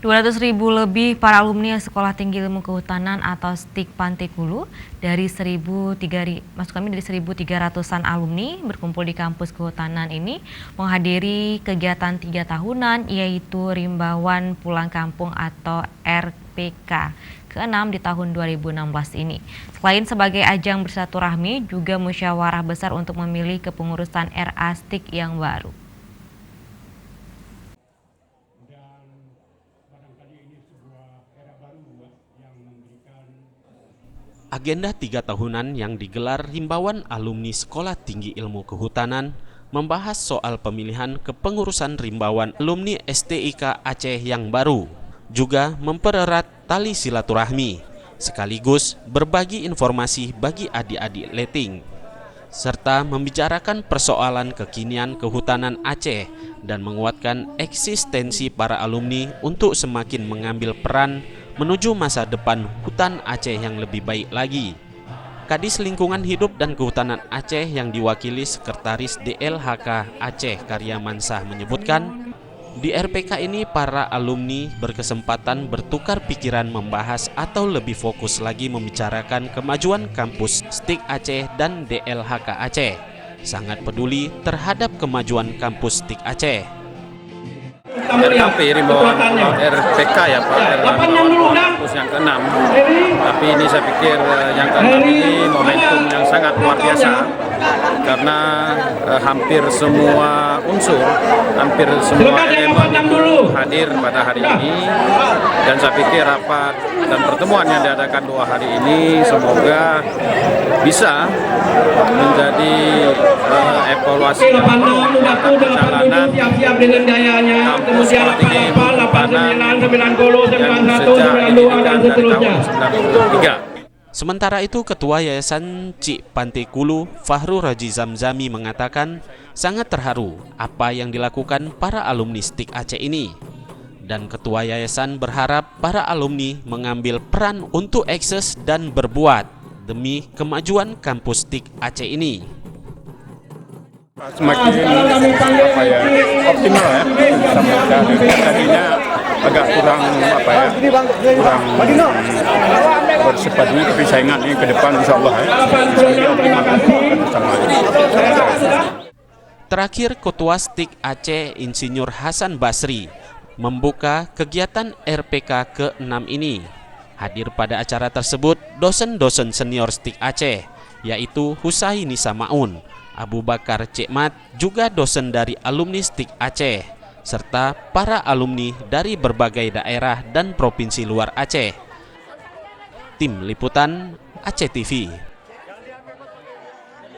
200.000 lebih para alumni Sekolah Tinggi Ilmu Kehutanan atau STIK Pantai-Kulu dari 1.300-an alumni berkumpul di kampus kehutanan ini menghadiri kegiatan 3 tahunan yaitu Rimbawan Pulang Kampung atau RPK ke-6 di tahun 2016 ini. Selain sebagai ajang bersilaturahmi, juga musyawarah besar untuk memilih kepengurusan RA STIK yang baru. Agenda 3 tahunan yang digelar Himbauan Alumni Sekolah Tinggi Ilmu Kehutanan membahas soal pemilihan kepengurusan Rimbawan Alumni STIK Aceh yang baru, juga mempererat tali silaturahmi, sekaligus berbagi informasi bagi adik-adik Leting, serta membicarakan persoalan kekinian kehutanan Aceh dan menguatkan eksistensi para alumni untuk semakin mengambil peran menuju masa depan hutan Aceh yang lebih baik lagi. Kadis Lingkungan Hidup dan Kehutanan Aceh yang diwakili Sekretaris DLHK Aceh Karya Mansah menyebutkan, di RPK ini para alumni berkesempatan bertukar pikiran membahas atau lebih fokus lagi membicarakan kemajuan kampus STIK Aceh dan DLHK Aceh. Sangat peduli terhadap kemajuan kampus STIK Aceh. RKP Rimbawan RPK ya Pak, kampus yang ke-6. Tapi ini saya pikir yang ke-6 ini momentum yang sangat luar biasa karena hampir semua unsur, hampir semua elemen itu hadir pada hari ini, dan saya pikir rapat dan pertemuan yang diadakan 2 hari ini semoga bisa menjadi evaluasi perjalanan kampus Sekolah Tinggi Ilmu Kehutanan yang sejak didirikan dari tahun 1993. Sementara itu, Ketua Yayasan Cik Pantai-Kulu, Fahru Raji Zamzami mengatakan sangat terharu apa yang dilakukan para alumni STIK Aceh ini. Dan Ketua Yayasan berharap para alumni mengambil peran untuk eksis dan berbuat demi kemajuan kampus STIK Aceh ini. Semakin optimal ya, tadinya agak kurang kurang bersifat ini, tapi saya ingat ini ke depan insya Allah Terakhir, Ketua STIK Aceh Insinyur Hasan Basri membuka kegiatan RPK ke-6 ini. Hadir pada acara tersebut dosen-dosen senior STIK Aceh, yaitu Husaini Samaun, Abu Bakar Cekmat, juga dosen dari alumni STIK Aceh, serta para alumni dari berbagai daerah dan provinsi luar Aceh. Tim Liputan Aceh TV.